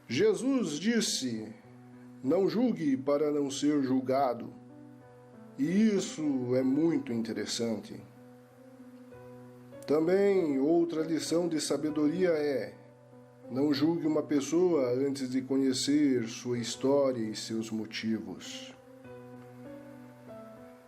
Jesus disse: não julgue para não ser julgado. E isso é muito interessante. Também outra lição de sabedoria é: não julgue uma pessoa antes de conhecer sua história e seus motivos.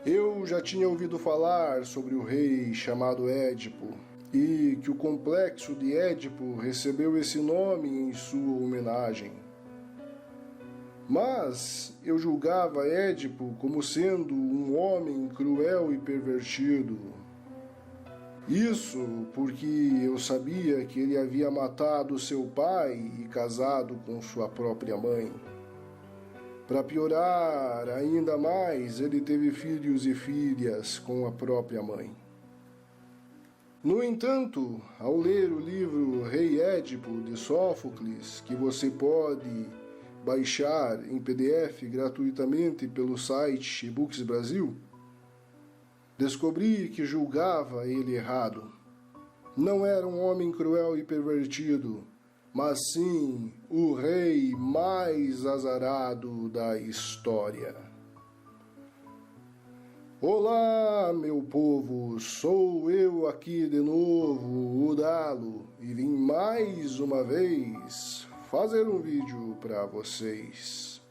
Eu já tinha ouvido falar sobre o rei chamado Édipo, e que o complexo de Édipo recebeu esse nome em sua homenagem. Mas eu julgava Édipo como sendo um homem cruel e pervertido. Isso porque eu sabia que ele havia matado seu pai e casado com sua própria mãe. Para piorar ainda mais, ele teve filhos e filhas com a própria mãe. No entanto, ao ler o livro Rei Édipo, de Sófocles, que você pode baixar em PDF gratuitamente pelo site eBooks Brasil, descobri que julgava ele errado. Não era um homem cruel e pervertido, mas sim o rei mais azarado da história. Olá, meu povo, sou eu aqui de novo, o Dalo, e vim mais uma vez fazer um vídeo para vocês.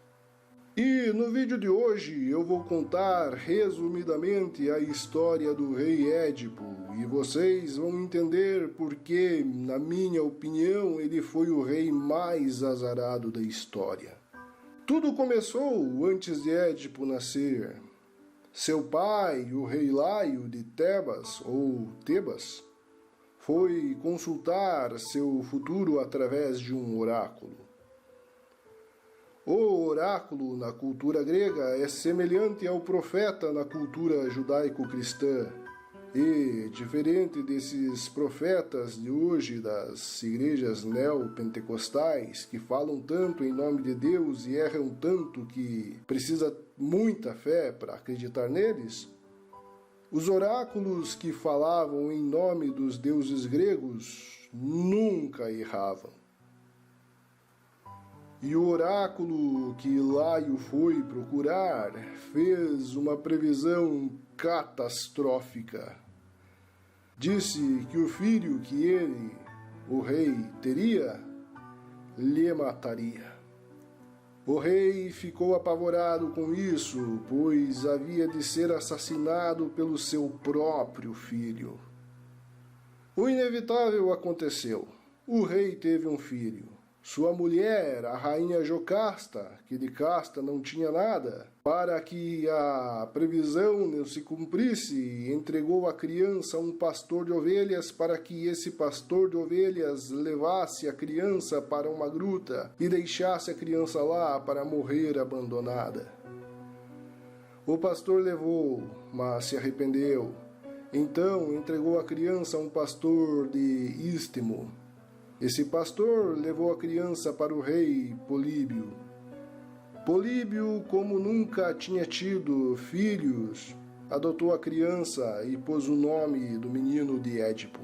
E no vídeo de hoje eu vou contar resumidamente a história do rei Édipo, e vocês vão entender porque, na minha opinião, ele foi o rei mais azarado da história. Tudo começou antes de Édipo nascer. Seu pai, o rei Laio de Tebas, ou Tebas, foi consultar seu futuro através de um oráculo. O oráculo na cultura grega é semelhante ao profeta na cultura judaico-cristã, e, diferente desses profetas de hoje das igrejas neopentecostais, que falam tanto em nome de Deus e erram tanto que precisa muita fé para acreditar neles, os oráculos que falavam em nome dos deuses gregos nunca erravam. E o oráculo que Laio foi procurar fez uma previsão catastrófica. Disse que o filho que ele, o rei, teria, lhe mataria. O rei ficou apavorado com isso, pois havia de ser assassinado pelo seu próprio filho. O inevitável aconteceu. O rei teve um filho. Sua mulher, a rainha Jocasta, que de casta não tinha nada, para que a previsão não se cumprisse, entregou a criança a um pastor de ovelhas para que esse pastor de ovelhas levasse a criança para uma gruta e deixasse a criança lá para morrer abandonada. O pastor levou, mas se arrependeu. Então entregou a criança a um pastor de Istmo. Esse pastor levou a criança para o rei Políbio. Políbio, como nunca tinha tido filhos, adotou a criança e pôs o nome do menino de Édipo.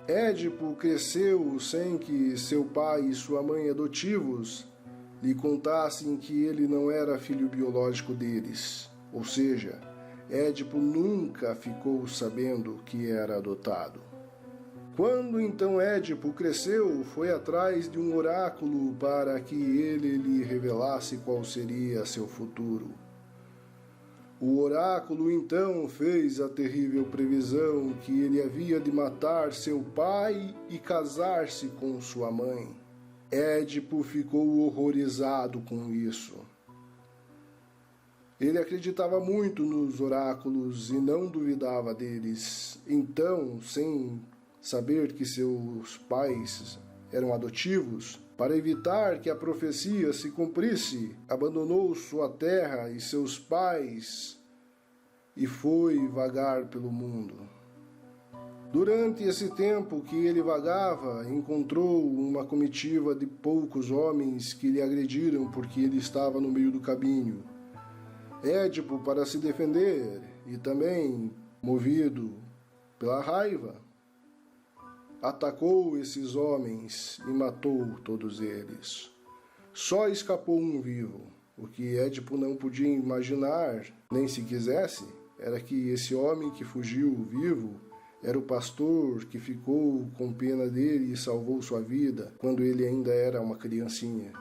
Édipo cresceu sem que seu pai e sua mãe adotivos lhe contassem que ele não era filho biológico deles. Ou seja, Édipo nunca ficou sabendo que era adotado. Quando então Édipo cresceu, foi atrás de um oráculo para que ele lhe revelasse qual seria seu futuro. O oráculo então fez a terrível previsão que ele havia de matar seu pai e casar-se com sua mãe. Édipo ficou horrorizado com isso. Ele acreditava muito nos oráculos e não duvidava deles. Então, sem saber que seus pais eram adotivos, para evitar que a profecia se cumprisse, abandonou sua terra e seus pais e foi vagar pelo mundo. Durante esse tempo que ele vagava, encontrou uma comitiva de poucos homens que lhe agrediram porque ele estava no meio do caminho. Édipo, para se defender e também movido pela raiva, atacou esses homens e matou todos eles. Só escapou um vivo. O que Édipo não podia imaginar, nem se quisesse, era que esse homem que fugiu vivo era o pastor que ficou com pena dele e salvou sua vida quando ele ainda era uma criancinha.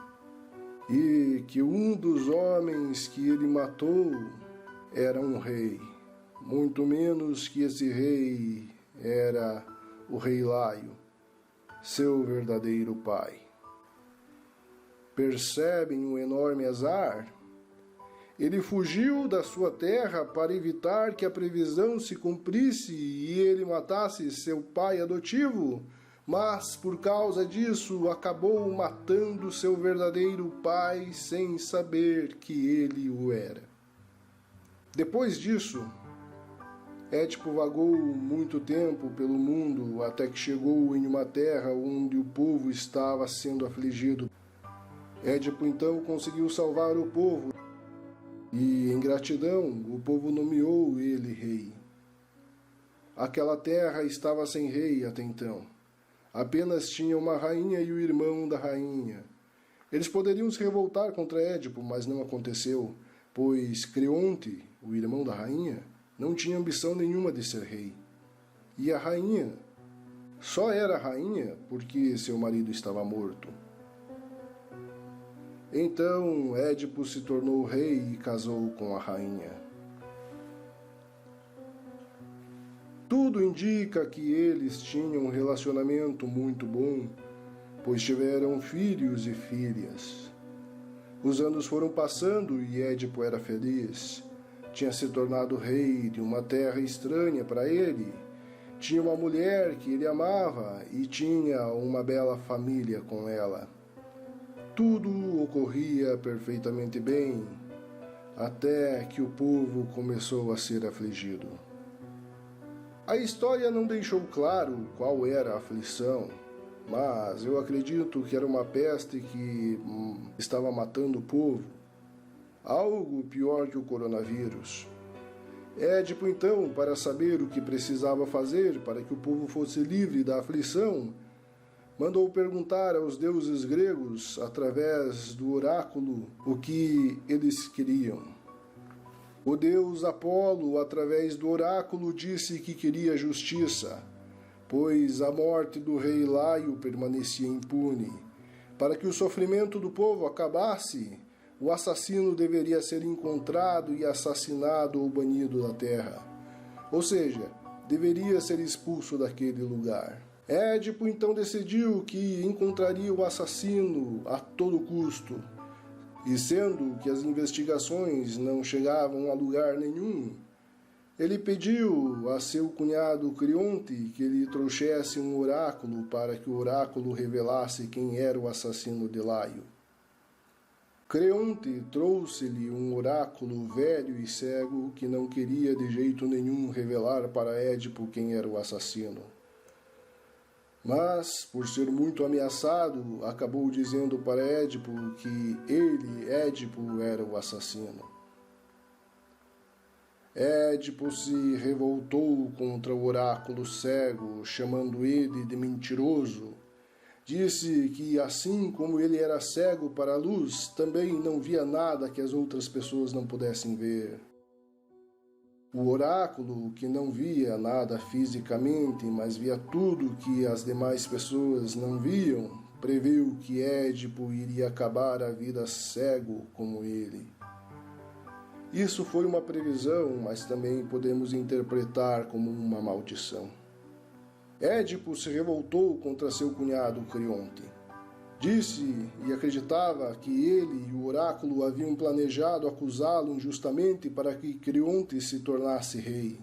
E que um dos homens que ele matou era um rei, muito menos que esse rei era o rei Laio, seu verdadeiro pai. Percebem o enorme azar? Ele fugiu da sua terra para evitar que a previsão se cumprisse e ele matasse seu pai adotivo, mas por causa disso acabou matando seu verdadeiro pai sem saber que ele o era. Depois disso, Édipo vagou muito tempo pelo mundo até que chegou em uma terra onde o povo estava sendo afligido. Édipo então conseguiu salvar o povo e, em gratidão, o povo nomeou ele rei. Aquela terra estava sem rei até então. Apenas tinha uma rainha e o irmão da rainha. Eles poderiam se revoltar contra Édipo, mas não aconteceu, pois Creonte, o irmão da rainha, não tinha ambição nenhuma de ser rei. E a rainha só era rainha porque seu marido estava morto. Então Édipo se tornou rei e casou com a rainha. Tudo indica que eles tinham um relacionamento muito bom, pois tiveram filhos e filhas. Os anos foram passando e Édipo era feliz. Tinha se tornado rei de uma terra estranha para ele. Tinha uma mulher que ele amava e tinha uma bela família com ela. Tudo ocorria perfeitamente bem, até que o povo começou a ser afligido. A história não deixou claro qual era a aflição, mas eu acredito que era uma peste que estava matando o povo. Algo pior que o coronavírus. Édipo, então, para saber o que precisava fazer para que o povo fosse livre da aflição, mandou perguntar aos deuses gregos, através do oráculo, o que eles queriam. O deus Apolo, através do oráculo, disse que queria justiça, pois a morte do rei Laio permanecia impune. Para que o sofrimento do povo acabasse, o assassino deveria ser encontrado e assassinado ou banido da terra. Ou seja, deveria ser expulso daquele lugar. Édipo então decidiu que encontraria o assassino a todo custo. E sendo que as investigações não chegavam a lugar nenhum, ele pediu a seu cunhado Creonte que lhe trouxesse um oráculo para que o oráculo revelasse quem era o assassino de Laio. Creonte trouxe-lhe um oráculo velho e cego que não queria de jeito nenhum revelar para Édipo quem era o assassino. Mas, por ser muito ameaçado, acabou dizendo para Édipo que ele, Édipo, era o assassino. Édipo se revoltou contra o oráculo cego, chamando ele de mentiroso. Disse que, assim como ele era cego para a luz, também não via nada que as outras pessoas não pudessem ver. O oráculo, que não via nada fisicamente, mas via tudo que as demais pessoas não viam, previu que Édipo iria acabar a vida cego como ele. Isso foi uma previsão, mas também podemos interpretar como uma maldição. Édipo se revoltou contra seu cunhado Creonte. Disse e acreditava que ele e o oráculo haviam planejado acusá-lo injustamente para que Creonte se tornasse rei.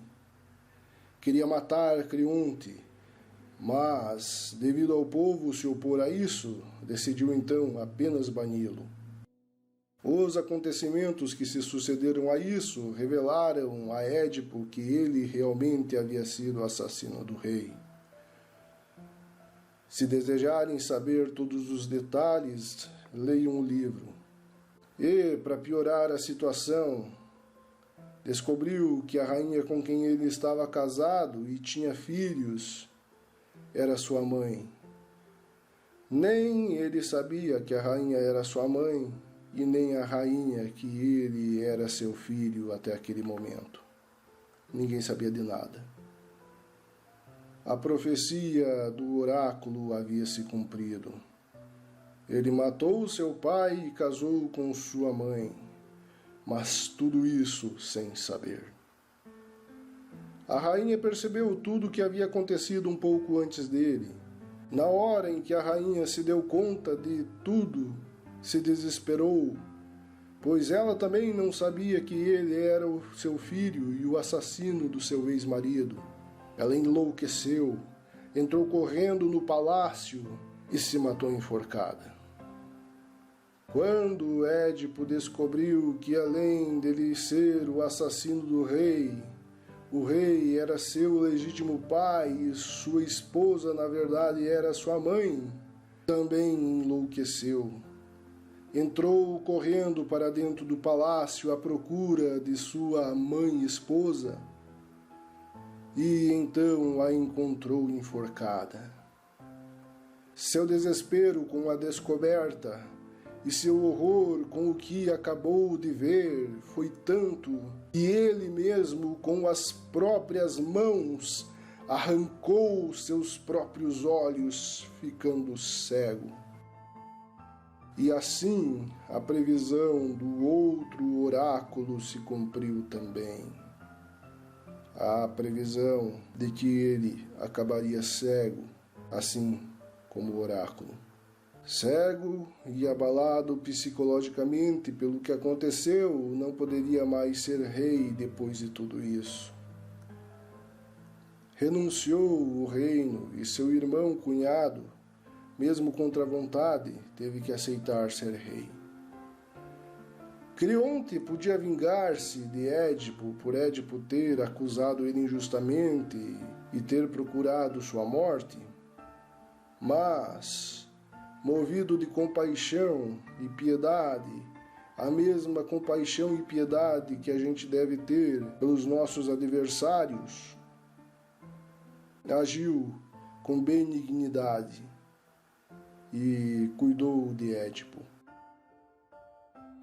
Queria matar Creonte, mas, devido ao povo se opor a isso, decidiu então apenas bani-lo. Os acontecimentos que se sucederam a isso revelaram a Édipo que ele realmente havia sido o assassino do rei. Se desejarem saber todos os detalhes, leiam o livro. E, para piorar a situação, descobriu que a rainha com quem ele estava casado e tinha filhos era sua mãe. Nem ele sabia que a rainha era sua mãe, e nem a rainha que ele era seu filho até aquele momento. Ninguém sabia de nada. A profecia do oráculo havia se cumprido. Ele matou seu pai e casou com sua mãe, mas tudo isso sem saber. A rainha percebeu tudo o que havia acontecido um pouco antes dele. Na hora em que a rainha se deu conta de tudo, se desesperou, pois ela também não sabia que ele era o seu filho e o assassino do seu ex-marido. Ela enlouqueceu, entrou correndo no palácio e se matou enforcada. Quando Édipo descobriu que, além dele ser o assassino do rei, o rei era seu legítimo pai e sua esposa, na verdade, era sua mãe, também enlouqueceu. Entrou correndo para dentro do palácio à procura de sua mãe e esposa e então a encontrou enforcada. Seu desespero com a descoberta e seu horror com o que acabou de ver foi tanto que ele mesmo, com as próprias mãos, arrancou seus próprios olhos, ficando cego. E assim a previsão do outro oráculo se cumpriu também. A previsão de que ele acabaria cego, assim como o oráculo. Cego e abalado psicologicamente pelo que aconteceu, não poderia mais ser rei depois de tudo isso. Renunciou o reino e seu irmão cunhado, mesmo contra a vontade, teve que aceitar ser rei. Creonte podia vingar-se de Édipo por Édipo ter acusado ele injustamente e ter procurado sua morte, mas, movido de compaixão e piedade, a mesma compaixão e piedade que a gente deve ter pelos nossos adversários, agiu com benignidade e cuidou de Édipo.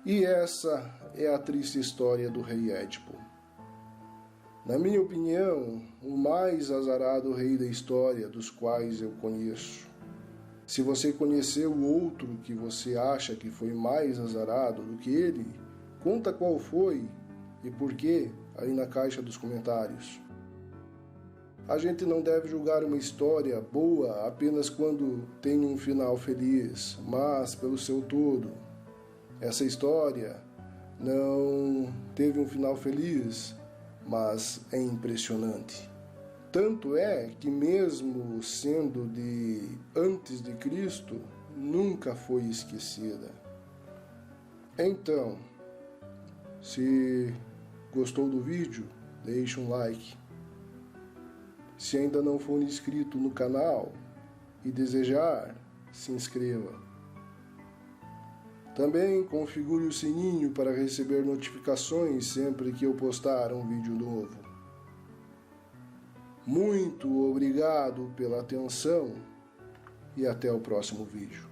E essa é a triste história do rei Édipo. Na minha opinião, o mais azarado rei da história dos quais eu conheço. Se você conheceu o outro que você acha que foi mais azarado do que ele, conta qual foi e por quê aí na caixa dos comentários. A gente não deve julgar uma história boa apenas quando tem um final feliz, mas pelo seu todo. Essa história não teve um final feliz, mas é impressionante. Tanto é que, mesmo sendo de antes de Cristo, nunca foi esquecida. Então, se gostou do vídeo, deixe um like. Se ainda não for inscrito no canal e desejar, se inscreva. Também configure o sininho para receber notificações sempre que eu postar um vídeo novo. Muito obrigado pela atenção e até o próximo vídeo.